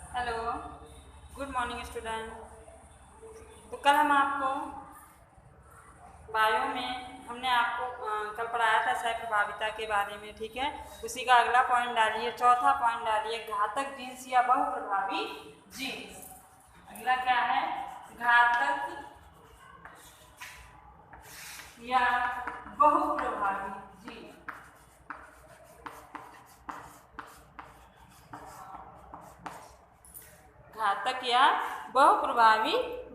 Hello, good morning student. तो कल हम आपको बायो में हमने आपको कल पढ़ाया था सह प्रभाविता के बारे में, ठीक है। उसी का अगला पॉइंट डालिए, चौथा पॉइंट डालिए, घातक जीन्स या बहुप्रभावी जीन्स। अगला क्या है? घातक या बहुप्रभावी जीन्स। घातक या बहुप्रभावी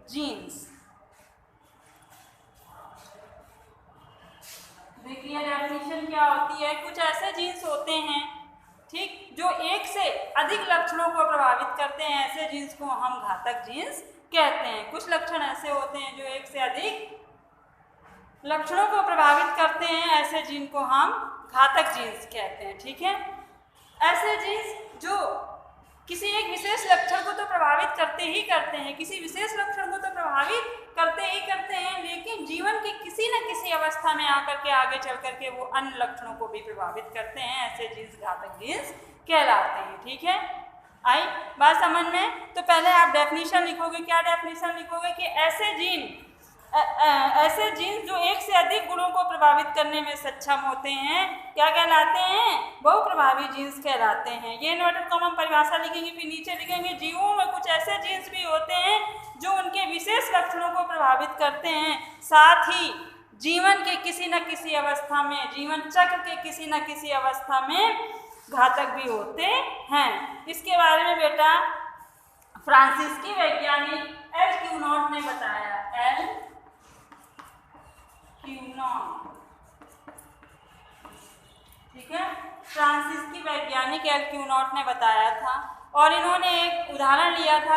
जीन्स। देखिए डेफिनेशन क्या होती है। कुछ ऐसे जीन्स होते हैं, ठीक, जो एक से अधिक लक्षणों को प्रभावित करते हैं, ऐसे जीन्स को हम घातक जीन्स कहते हैं। कुछ लक्षण ऐसे होते हैं जो एक से अधिक लक्षणों को प्रभावित करते हैं, ऐसे जीन को हम घातक जीन्स कहते हैं, ठीक है। ऐसे जीन्स जो किसी एक विशेष लक्षण को तो प्रभावित करते ही करते हैं, किसी विशेष लक्षण को तो प्रभावित करते ही करते हैं, लेकिन जीवन के किसी न किसी अवस्था में आकर के आगे चल करके वो अन्य लक्षणों को भी प्रभावित करते हैं। ऐसे जीन्स घातक जीन्स कहलाते हैं, ठीक है। आई बात समझ में? तो पहले आप डेफिनेशन लिखोगे। क्या डेफिनेशन लिखोगे? कि ऐसे जीन्स जो एक से अधिक गुणों को प्रभावित करने में सक्षम होते हैं, क्या कहलाते हैं? बहुप्रभावी जीन्स कहलाते हैं। ये इन्वर्टेड कॉमा परिभाषा लिखेंगे, फिर नीचे लिखेंगे जीवों में कुछ ऐसे जीन्स भी होते हैं जो उनके विशेष लक्षणों को प्रभावित करते हैं, साथ ही जीवन के किसी न किसी अवस्था में, जीवन चक्र के किसी न किसी अवस्था में घातक भी होते हैं। इसके बारे में बेटा फ्रांसीसी वैज्ञानिक एल क्यूनॉट ने बताया। एल क्यूनॉट, ठीक है, फ्रांसीसी वैज्ञानिक एल क्यूनॉट ने बताया था। और इन्होंने एक उदाहरण लिया था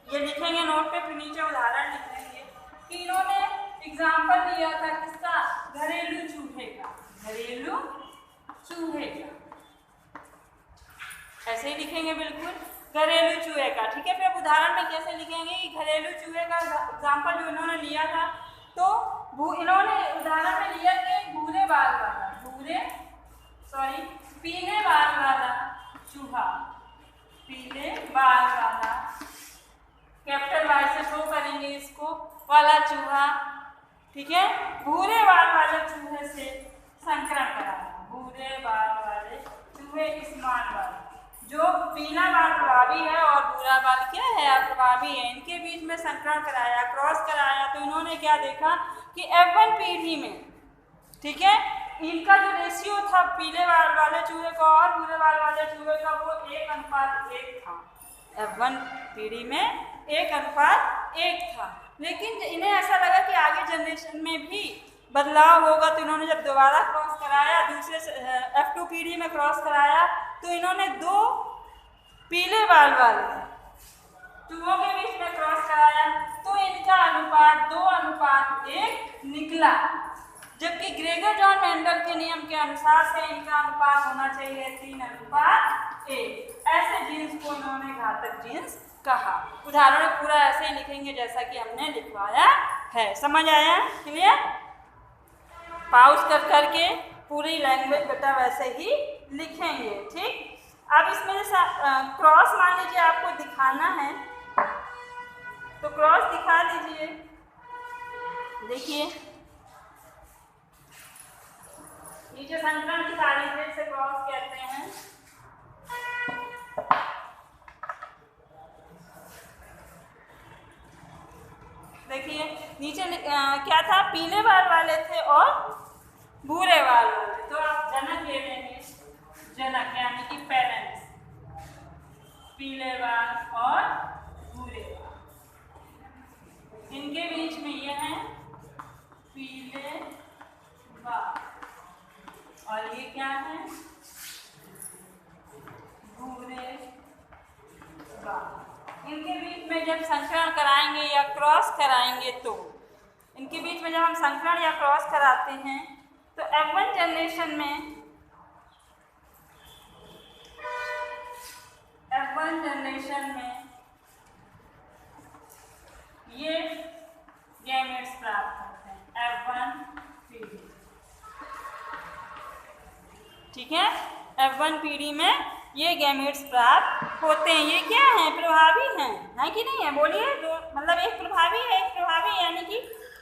ये लिखेंगे नोट पे, फिर नीचे उदाहरण लिखेंगे कि इन्होंने एग्जाम्पल लिया था किसका? घरेलू चूहे का। घरेलू चूहे का ऐसे ही लिखेंगे, बिल्कुल घरेलू चूहे का, ठीक है। फिर उदाहरण में कैसे लिखेंगे कि घरेलू चूहे का एग्जाम्पल जो इन्होंने लिया था, तो इन्होंने उदाहरण में लिया कि पीले बाल वाला चूहा, पीले बाल वाला, कैपिटल वाई से शो करेंगे इसको, वाला चूहा, ठीक है, भूरे बाल वाले चूहे से संकरण कराया। भूरे बाल वाले चूहे स्मॉल वाले, जो पीला बाल प्रभावी है और भूरा बाल क्या है? अप्रभावी है, इनके बीच में संकरण कराया, क्रॉस कराया। तो इन्होंने क्या देखा कि F1 पीढ़ी में, ठीक है, इनका जो रेशियो था पीले बाल वाले चूहे का और भूरे बाल वाले चूहे का, वो 1:1 था। F1 पीढ़ी में 1:1 था। लेकिन इन्हें ऐसा लगा कि आगे जनरेशन में भी बदलाव होगा, तो इन्होंने जब दोबारा क्रॉस कराया, दूसरे F2 पीढ़ी में क्रॉस कराया, तो इन्होंने 2 पीले बाल वाले चूहों के बीच में क्रॉस कराया, तो इनका अनुपात 2:1 निकला। जबकि ग्रेगर जॉन मेंडल के नियम के अनुसार से इनका अनुपात होना चाहिए 3:1। ऐसे जीन्स को इन्होंने घातक जीन्स कहा। उदाहरण पूरा ऐसे ही लिखेंगे जैसा कि हमने लिखवाया है। समझ आया? क्लियर? पाउज कर करके पूरी लैंग्वेज बेटा वैसे ही लिखेंगे, ठीक। अब इसमें क्रॉस मान लीजिए आपको दिखाना है, तो क्रॉस दिखा दीजिए। देखिए नीचे संकरण की तारीफ से क्रॉस कहते हैं। देखिए नीचे क्या था? पीले बाल वाले थे और भूरे बाल वाले। तो आप जनक ले लेंगे, जनक यानी कि पेरेंट्स, पीले बाल और भूरे बाल, इनके बीच में ये है पीले बाल और ये क्या है? भूरे बाल। इनके बीच में जब संकरण कराएंगे या क्रॉस कराएंगे, तो इनके बीच में जब हम संकरण या क्रॉस कराते हैं, तो F1 जनरेशन में ये गैमेट्स प्राप्त होते हैं। F1 पीढ़ी, ठीक है, F1 पीढ़ी में ये गैमेट्स प्राप्त होते हैं। ये क्या है? प्रभावी हैं, है कि नहीं है? बोलिए। दो मतलब एक प्रभावी है, एक प्रभावी, यानी कि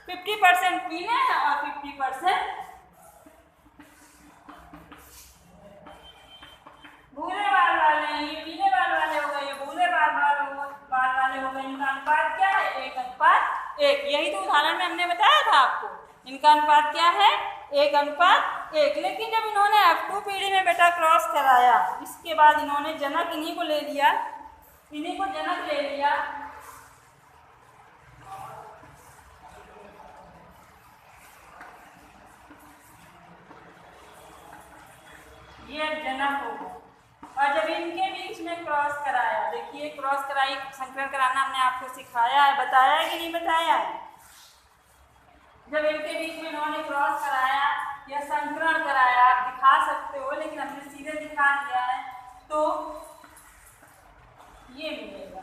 50% पीले हैं और 50% भूरे बाल वाले हैं। ये पीले बाल वाले हो गए, ये भूरे बाल वाले हो गए। इनका अनुपात क्या है? 1:1। यही तो उदाहरण में हमने बताया था आपको। इनका अनुपात क्या है? 1:1। लेकिन जब इन्होंने F2 पीढ़ी में बेटा क्रॉस कराया, इसके बाद इन्होंने जनक इन्हीं को ले लिया, इन्हीं को जनक ले लिया। ये जनक हो गया। और जब इनके बीच में क्रॉस कराया, देखिए क्रॉस कराई, संकरण कराना हमने आपको सिखाया है, बताया है कि नहीं बताया है? जब इनके बीच में इन्होंने क्रॉस कराया या संकरण कराया, आप दिखा सकते हो, लेकिन हमने सीधे दिखा दिया है, तो ये मिलेगा।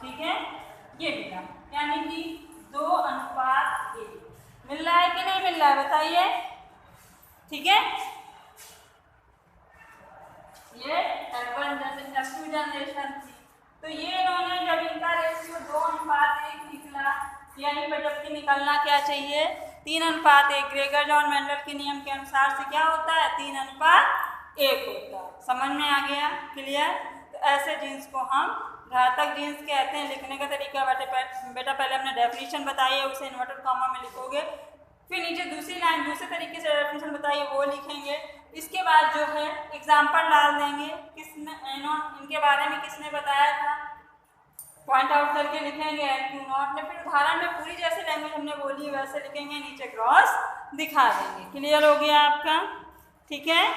ठीक है, ये मिला, यानी कि 2:1 मिल रहा है कि नहीं मिल रहा है? बताइए। ठीक है, ये F2 जनरेशन थी, तो ये इन्होंने जब इनका रेशियो 2:1 निकला, यानी पर जबकि निकलना क्या चाहिए? 3:1। ग्रेगर जॉन मेंडल के नियम के अनुसार से क्या होता है? 3:1 होता है। समझ में आ गया? क्लियर? तो ऐसे जीन्स को हम घातक जीन्स कहते हैं। लिखने का तरीका बेटा पहले हमने डेफिनेशन बताई है, उसे इन्वर्टेड कॉमा में लिखोगे, फिर नीचे दूसरी लाइन दूसरे तरीके से डेफिनेशन बताइए वो लिखेंगे। इसके बाद जो है एग्जाम्पल डाल देंगे, किसने इनके बारे में किसने बताया था, पॉइंट आउट करके लिखेंगे L2 नॉट में। फिर उदाहरण में पूरी जैसे लैंग्वेज हमने बोली वैसे लिखेंगे, नीचे क्रॉस दिखा देंगे। क्लियर हो गया आपका? ठीक है,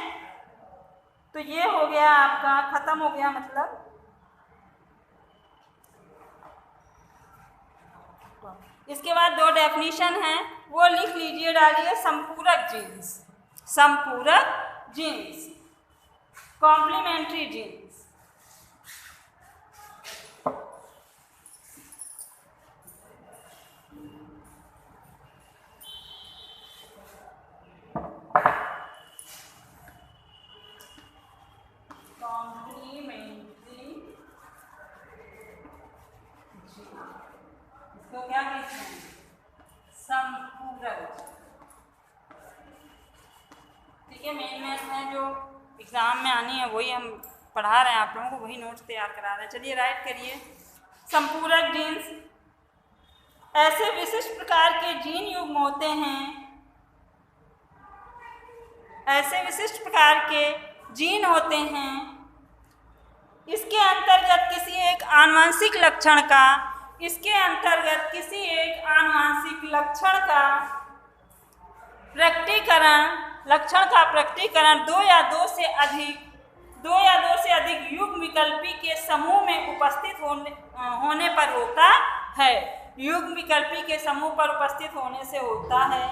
तो ये हो गया आपका, खत्म हो गया मतलब। इसके बाद 2 डेफिनेशन हैं, वो लिख लीजिए, डालिए। संपूरक जीन्स, संपूरक जीन्स, कॉम्प्लीमेंट्री जीन्स। तो क्या कहते हैं? संपूरक। ठीक है, मेन है जो एग्जाम में आनी है वही हम पढ़ा रहे हैं आप लोगों को, वही नोट्स तैयार करा रहे हैं। चलिए राइट करिए। संपूरक जीन्स ऐसे विशिष्ट प्रकार के जीन युग्म होते हैं, ऐसे विशिष्ट प्रकार के जीन होते हैं, इसके अंतर्गत किसी एक आनुवंशिक लक्षण का, इसके अंतर्गत किसी एक आनुवंशिक लक्षण का प्रकटीकरण 2 या 2 से अधिक युग्म विकल्पी के समूह में उपस्थित होने पर होता है। युग्म विकल्पी के समूह पर उपस्थित होने से होता है।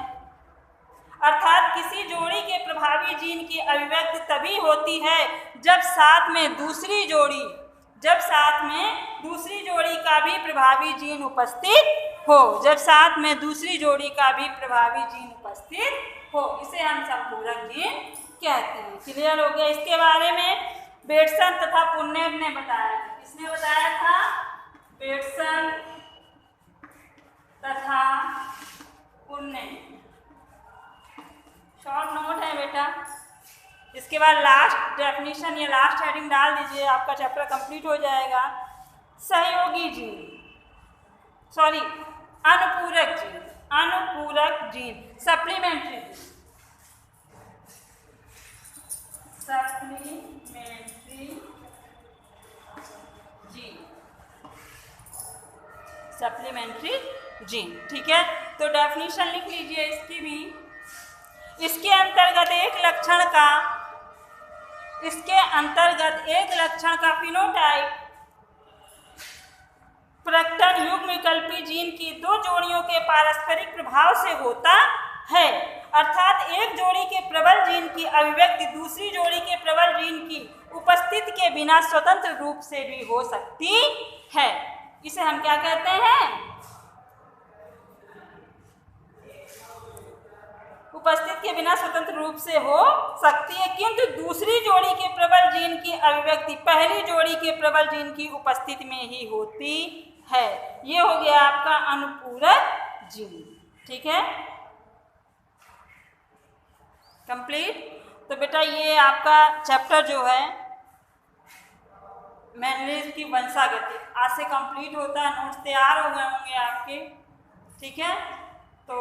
अर्थात किसी जोड़ी के प्रभावी जीन की अभिव्यक्ति तभी होती है जब साथ में दूसरी जोड़ी का भी प्रभावी जीन उपस्थित हो, जब साथ में दूसरी जोड़ी का भी प्रभावी जीन उपस्थित हो, इसे हम संपूरक जीन कहते हैं। क्लियर हो गया? इसके बारे में बेटसन तथा पुन्नेब ने बताया। किसने बताया था? बेटसन तथा पुन्नेब। शॉर्ट नोट है बेटा। इसके बाद लास्ट डेफिनेशन या लास्ट हेडिंग डाल दीजिए, आपका चैप्टर कंप्लीट हो जाएगा। सहयोगी जीन, सॉरी अनुपूरक जीन, अनुपूरक gene, supplementary gene, supplementary gene. ठीक है, तो डेफिनेशन लिख लीजिए इसकी भी। इसके अंतर्गत एक लक्षण का फिनोटाइप प्रकटन युग्म विकल्पी जीन की 2 जोड़ियों के पारस्परिक प्रभाव से होता है। अर्थात एक जोड़ी के प्रबल जीन की अभिव्यक्ति दूसरी जोड़ी के प्रबल जीन की उपस्थिति के बिना स्वतंत्र रूप से भी हो सकती है। इसे हम क्या कहते हैं? उपस्थित के बिना स्वतंत्र रूप से हो सकती है, किंतु दूसरी जोड़ी के प्रबल जीन की अभिव्यक्ति पहली जोड़ी के प्रबल जीन की उपस्थिति में ही होती है। ये हो गया आपका अनुपूरक जीन। ठीक है, कंप्लीट। तो बेटा ये आपका चैप्टर जो है मेंडेलिव की वंशागति आज से कंप्लीट होता है। नोट्स तैयार हो गए होंगे आपके। ठीक है, तो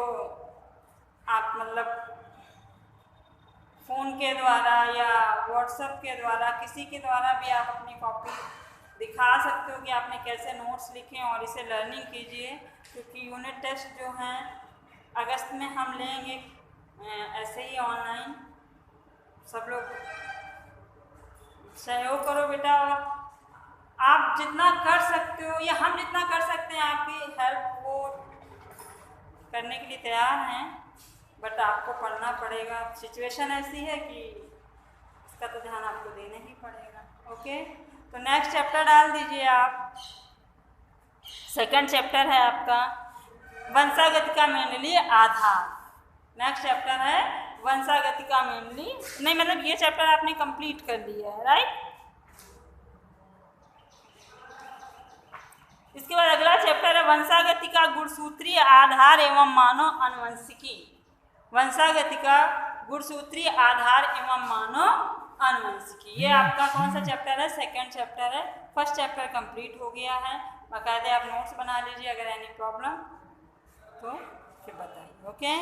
आप मतलब फ़ोन के द्वारा या व्हाट्सएप के द्वारा किसी के द्वारा भी आप अपनी कॉपी दिखा सकते हो कि आपने कैसे नोट्स लिखे और इसे लर्निंग कीजिए, क्योंकि यूनिट टेस्ट जो हैं अगस्त में हम लेंगे ऐसे ही ऑनलाइन। सब लोग सहयोग करो बेटा, और आप जितना कर सकते हो या हम जितना कर सकते हैं आपकी हेल्प वो करने के लिए तैयार हैं, बट आपको पढ़ना पड़ेगा। सिचुएशन ऐसी है कि इसका तो ध्यान आपको देना ही पड़ेगा। ओके, तो नेक्स्ट चैप्टर डाल दीजिए आप। सेकंड चैप्टर है आपका वंशागति का मेंडेलीय आधार। नेक्स्ट चैप्टर है वंशागति का मेंडेलीय, नहीं मतलब ये चैप्टर आपने कंप्लीट कर लिया है, राइट। इसके बाद अगला चैप्टर है वंशागति का गुणसूत्रीय आधार एवं मानव आनुवंशिकी। वंशागति का गुणसूत्रीय आधार एवं मानव आनुवंशिकी, ये आपका कौन सा चैप्टर है? सेकंड चैप्टर है। फर्स्ट चैप्टर कंप्लीट हो गया है। बाकायदे आप नोट्स बना लीजिए, अगर एनी प्रॉब्लम तो फिर बताइए। ओके।